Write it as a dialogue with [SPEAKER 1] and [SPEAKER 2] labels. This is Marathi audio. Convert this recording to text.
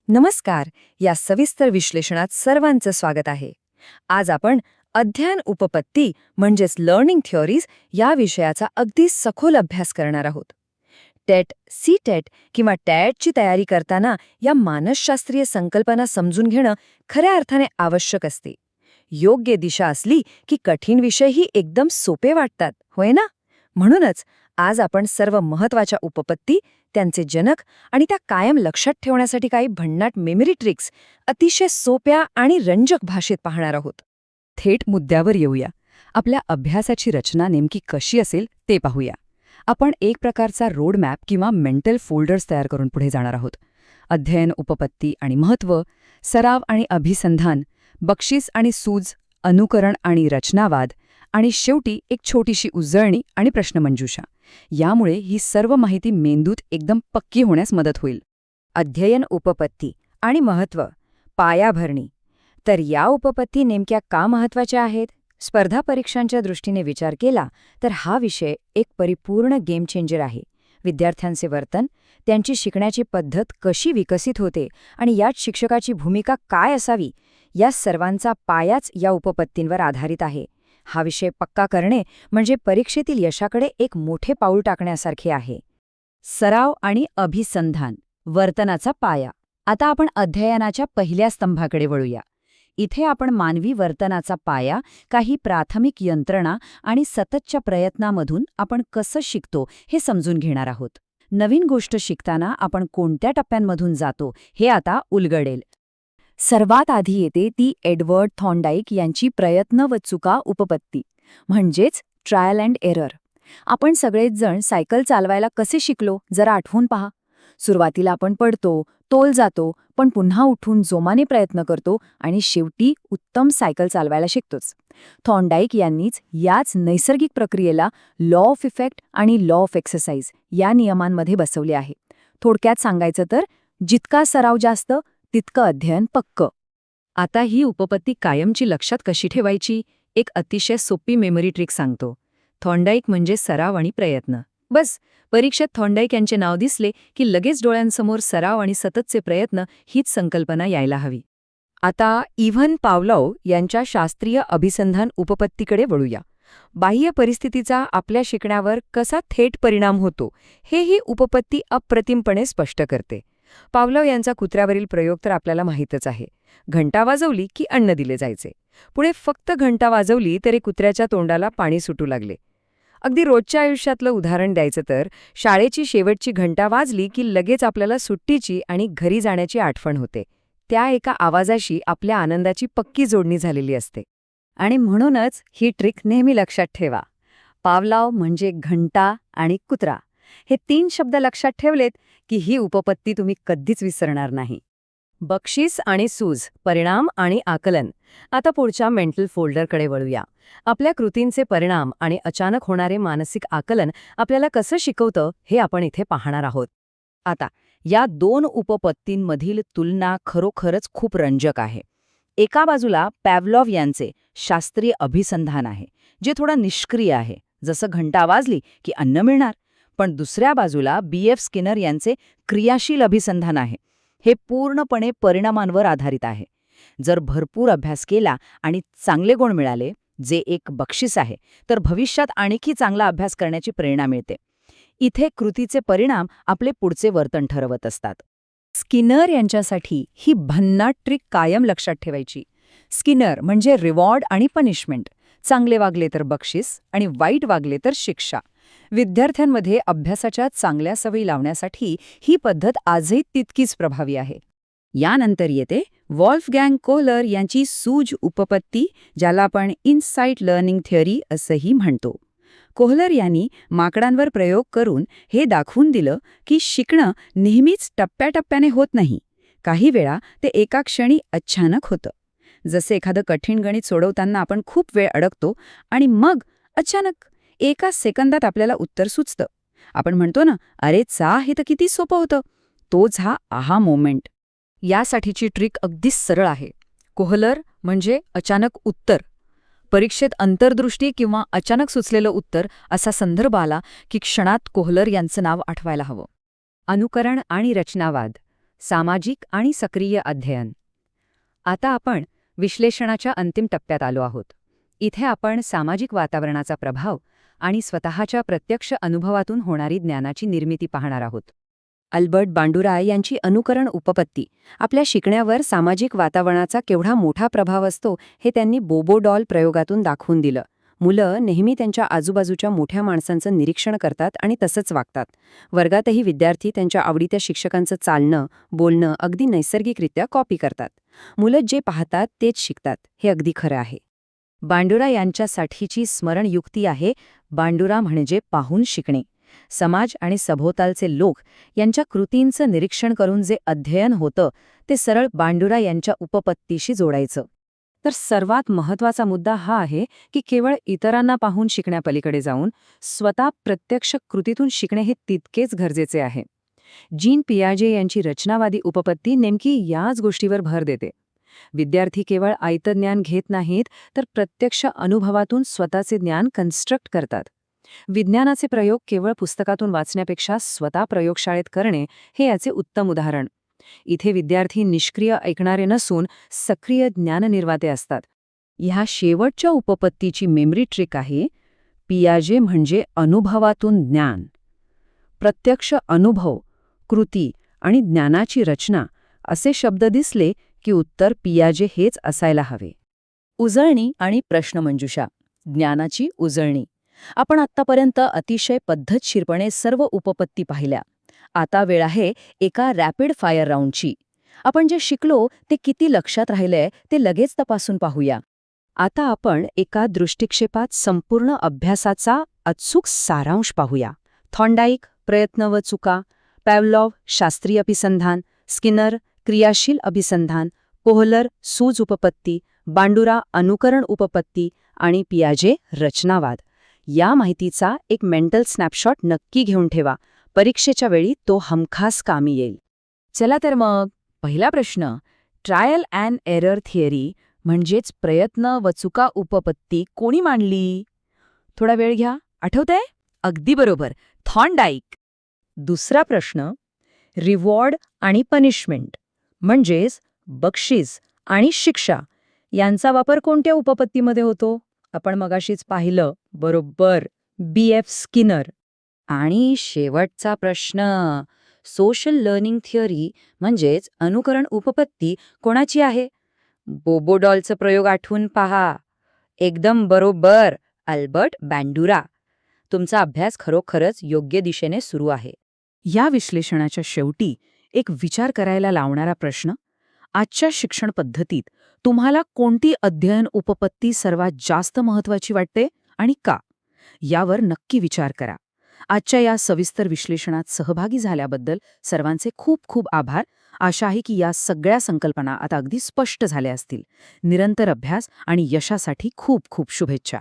[SPEAKER 1] नमस्कार. या सविस्तर विश्लेषणात सर्वांचं स्वागत आहे. आज आपण अध्ययन उपपत्ती म्हणजेच लर्निंग थिअरीज या विषयाचा अगदी सखोल अभ्यास करणार आहोत. टेट, सी-टेट किंवा टॅटची तयारी करताना या मानसशास्त्रीय संकल्पना समजून घेणं खऱ्या अर्थाने आवश्यक असते. योग्य दिशा असली की कठीण विषयही एकदम सोपे वाटतात, होय ना? म्हणूनच आज आपण सर्व महत्त्वाच्या उपपत्ती, त्यांचे जनक आणि त्या कायम लक्षात ठेवण्यासाठी काही भन्नाट मेमरी ट्रिक्स अतिशय सोप्या आणि रंजक भाषेत पाहणार आहोत.
[SPEAKER 2] थेट मुद्द्यावर येऊया. आपल्या अभ्यासाची रचना नेमकी कशी असेल ते पाहूया. आपण एक प्रकारचा रोड मॅप किंवा मेंटल फोल्डर्स तयार करून पुढे जाणार आहोत. अध्ययन, उपपत्ती आणि महत्त्व, सराव आणि अभिसंधान, बक्षीस आणि सूज, अनुकरण आणि रचनावाद, आणि शेवटी एक छोटीशी उजळणी आणि प्रश्नमंजुषा. यामुळे ही सर्व माहिती मेंदूत एकदम पक्की होण्यास मदत होईल.
[SPEAKER 1] अध्ययन उपपत्ती आणि महत्त्व, पायाभरणी. तर या उपपत्ती नेमक्या का महत्त्वाच्या आहेत? स्पर्धा परीक्षांच्या दृष्टीने विचार केला तर हा विषय एक परिपूर्ण गेम चेंजर आहे. विद्यार्थ्यांचे वर्तन, त्यांची शिकण्याची पद्धत कशी विकसित होते आणि यात शिक्षकाची भूमिका काय असावी, या सर्वांचा पायाच या उपपत्तींवर आधारित आहे. हा विषय पक्का करणे म्हणजे परीक्षेतील यशाकडे एक मोठे पाऊल टाकण्यासारखे आहे.
[SPEAKER 2] सराव आणि अभिसंधान, वर्तनाचा पाया. आता आपण अध्ययनाच्या पहिल्या स्तंभाकडे वळूया. इथे आपण मानवी वर्तनाचा पाया, काही प्राथमिक यंत्रणा आणि सततच्या प्रयत्नामधून आपण कसं शिकतो हे समजून घेणार आहोत. नवीन गोष्ट शिकताना आपण कोणत्या टप्प्यांमधून जातो हे आता उलगडेल. सर्वात आधी येते ती एडवर्ड थॉर्नडाईक यांची प्रयत्न व चुका उपपत्ती, म्हणजेच ट्रायल अँड एरर. आपण सगळेच जण सायकल चालवायला कसे शिकलो जरा आठवून पहा. सुरुवातीला आपण पडतो, तोल जातो, पण पुन्हा उठून जोमाने प्रयत्न करतो आणि शेवटी उत्तम सायकल चालवायला शिकतोच. थॉर्नडाईक यांनीच याच नैसर्गिक प्रक्रियेला लॉ ऑफ इफेक्ट आणि लॉ ऑफ एक्सरसाइज या नियमांमध्ये बसवले आहे. थोडक्यात सांगायचं तर जितका सराव जास्त तितकं अध्ययन पक्कं.
[SPEAKER 1] आता ही उपपत्ती कायमची लक्षात कशी ठेवायची, एक अतिशय सोपी मेमरी ट्रिक सांगतो. थॉर्नडाईक म्हणजे सराव आणि प्रयत्न. बस, परीक्षेत थॉर्नडाईक यांचे नाव दिसले की लगेच डोळ्यांसमोर सराव आणि सततचे प्रयत्न हीच संकल्पना यायला हवी.
[SPEAKER 2] आता इव्हन पावलोव यांच्या शास्त्रीय अभिसंधान उपपत्तीकडे वळूया. बाह्य परिस्थितीचा आपल्या शिकण्यावर कसा थेट परिणाम होतो हे ही उपपत्ती अप्रतिमपणे स्पष्ट करते. पावलोव यांचा कुत्र्यावरील प्रयोग तर आपल्याला माहीतच आहे. घंटा वाजवली की अन्न दिले जायचे. पुढे फक्त घंटा वाजवली तरी कुत्र्याच्या तोंडाला पाणी सुटू लागले. अगदी रोजच्या आयुष्यातलं उदाहरण द्यायचं तर शाळेची शेवटची घंटा वाजली की लगेच आपल्याला सुट्टीची आणि घरी जाण्याची आठवण होते. त्या एका आवाजाशी आपल्या आनंदाची पक्की जोडणी झालेली असते. आणि म्हणूनच ही ट्रिक नेहमी लक्षात ठेवा. पावलोव म्हणजे घंटा आणि कुत्रा हे 3 शब्द लक्षात ठेवलेत की ही उपपत्ती तुम्ही कधीच विसरणार नाही. बक्षीस आणि सूज, परिणाम आणि आकलन. आता पुढच्या मेंटल फोल्डरकडे वळूया. आपल्या कृतींचे परिणाम आणि अचानक होणारे मानसिक आकलन आपल्याला कसं शिकवतं हे आपण इथे पाहणार आहोत. आता या 2 उपपत्तींमधील तुलना खरोखरच खूप रंजक आहे. एका बाजूला पॅव्लोव यांचे शास्त्रीय अभिसंधान आहे, जे थोडं निष्क्रिय आहे, जसं घंटा वाजली की अन्न मिळणार. पण दुसऱ्या बाजूला B.F. स्किनर यांचे क्रियाशील अभिसंधान आहे. हे पूर्णपणे परिणामांवर आधारित आहे. जर भरपूर अभ्यास केला आणि चांगले गुण मिळाले, जे एक बक्षीस आहे, तर भविष्यात आणखी चांगला अभ्यास करण्याची प्रेरणा मिळते. इथे कृतीचे परिणाम आपले पुढचे वर्तन ठरवत असतात. स्किनर यांच्यासाठी ही भन्नाट ट्रिक कायम लक्षात ठेवायची. स्किनर म्हणजे रिवॉर्ड आणि पनिशमेंट. चांगले वागले तर बक्षीस आणि वाईट वागले तर शिक्षा. विद्यार्थ्यांमध्ये अभ्यासाच्या चांगल्या सवयी लावण्यासाठी ही पद्धत आजही तितकीच प्रभावी आहे. यानंतर येते वॉल्फगँग कोहलर यांची सूज उपपत्ती, ज्याला आपण इनसाइट लर्निंग थिअरी असंही म्हणतो. कोहलर यांनी माकडांवर प्रयोग करून हे दाखवून दिलं की शिकणं नेहमीच टप्प्याटप्प्याने होत नाही. काही वेळा ते एका क्षणी अचानक होतं. जसे एखादं कठीण गणित सोडवताना आपण खूप वेळ अडकतो आणि मग अचानक एका सेकंदात आपल्याला उत्तर सुचतं. आपण म्हणतो ना, अरे चा, हे तर किती सोपं होतं. तोच हा आहा मोमेंट. यासाठीची ट्रिक अगदीच सरळ आहे. कोहलर म्हणजे अचानक उत्तर. परीक्षेत अंतर्दृष्टी किंवा अचानक सुचलेलं उत्तर असा संदर्भ आला की क्षणात कोहलर यांचं नाव आठवायला हवं. अनुकरण आणि रचनावाद.
[SPEAKER 1] सामाजिक आणि सक्रिय अध्ययन. आता आपण विश्लेषणाच्या अंतिम टप्प्यात आलो आहोत. इथे आपण सामाजिक वातावरणाचा प्रभाव आणि स्वतःच्या प्रत्यक्ष अनुभवातून होणारी ज्ञानाची निर्मिती पाहणार आहोत. अल्बर्ट बांडुरा यांची अनुकरण उपपत्ती आपल्या शिकण्यावर सामाजिक वातावरणाचा केवढा मोठा प्रभाव असतो हे त्यांनी बोबो डॉल प्रयोगातून दाखवून दिलं. मुलं नेहमी त्यांच्या आजूबाजूच्या मोठ्या माणसांचं निरीक्षण करतात आणि तसंच वागतात. वर्गातही विद्यार्थी त्यांच्या आवडीच्या शिक्षकांचं चालणं, बोलणं अगदी नैसर्गिकरित्या कॉपी करतात. मुलं जे पाहतात तेच शिकतात, हे अगदी खरं आहे. बांडुरा यांच्यासाठीची स्मरणयुक्ती आहे, बांडुरा म्हणजे पाहून शिकणे. समाज आणि सभोवतालचे लोक यांच्या कृतींचं निरीक्षण करून जे अध्ययन होतं ते सरळ बांडुरा यांच्या उपपत्तीशी जोडायचं. तर सर्वात महत्त्वाचा मुद्दा हा आहे की केवळ इतरांना पाहून शिकण्यापलीकडे जाऊन स्वतः प्रत्यक्ष कृतीतून शिकणे हे तितकेच गरजेचे आहे. जीन पियाजे यांची रचनावादी उपपत्ती नेमकी याच गोष्टीवर भर देते. विद्यार्थी केवळ आयतं ज्ञान घेत नाहीत, तर प्रत्यक्ष अनुभवातून स्वतःचे ज्ञान कन्स्ट्रक्ट करतात. विज्ञानाचे प्रयोग केवळ पुस्तकातून वाचण्यापेक्षा स्वतः प्रयोगशाळेत करणे हे याचे उत्तम उदाहरण. इथे विद्यार्थी निष्क्रिय ऐकणारे नसून सक्रिय ज्ञाननिर्माते असतात. ह्या शेवटच्या उपपत्तीची मेमरी ट्रिक आहे, पियाजे म्हणजे अनुभवातून ज्ञान. प्रत्यक्ष अनुभव, कृती आणि ज्ञानाची रचना असे शब्द दिसले की उत्तर पियाजे हेच असायला हवे. उजळणी आणि प्रश्नमंजुषा, ज्ञानाची उजळणी. आपण आत्तापर्यंत अतिशय पद्धतशीरपणे सर्व उपपत्ती पाहिल्या. आता वेळ आहे एका रॅपिड फायर राऊंडची. आपण जे शिकलो ते किती लक्षात राहिलंय ते लगेच तपासून पाहूया. आता आपण एका दृष्टिक्षेपात संपूर्ण अभ्यासाचा अचूक सारांश पाहूया. थॉर्नडाईक, प्रयत्न व चुका; पॅव्लॉव, शास्त्रीय अभिसंधान; स्किनर, क्रियाशील अभिसंधान; कोहलर, सूज उपपत्ती; बांडुरा, अनुकरण उपपत्ती आणि पियाजे, रचनावाद. या माहितीचा एक मेंटल स्नॅपशॉट नक्की घेऊन ठेवा. परीक्षेच्या वेळी तो हमखास कामी येईल. चला तर मग पहिला प्रश्न, ट्रायल अँड एरर थिअरी म्हणजेच प्रयत्न व चुका उपपत्ती कोणी मांडली? थोडा वेळ घ्या, आठवतंय? अगदी बरोबर, थॉर्नडाईक. दुसरा प्रश्न, रिवॉर्ड आणि पनिशमेंट म्हणजेच बक्षीस आणि शिक्षा यांचा वापर कोणत्या उपपत्तीमध्ये होतो? आपण मगाशीच पाहिलं, बरोबर, B.F. स्किनर. आणि शेवटचा प्रश्न, सोशल लर्निंग थिअरी म्हणजेच अनुकरण उपपत्ती कोणाची आहे? बोबो डॉलचा प्रयोग आठवून पहा. एकदम बरोबर, अल्बर्ट बांडुरा. तुमचा अभ्यास खरोखरच योग्य दिशेने सुरू आहे. या विश्लेषणाच्या शेवटी एक विचार करायला लावणारा प्रश्न, आजच्या शिक्षण पद्धतीत तुम्हाला कोणती अध्ययन उपपत्ती सर्वात जास्त महत्त्वाची वाटते आणि का? यावर नक्की विचार करा. आजच्या या सविस्तर विश्लेषणात सहभागी झाल्याबद्दल सर्वांचे खूप खूप आभार. आशा आहे की या सगळ्या संकल्पना आता अगदी स्पष्ट झाल्या असतील. निरंतर अभ्यास आणि यशासाठी खूप खूप शुभेच्छा.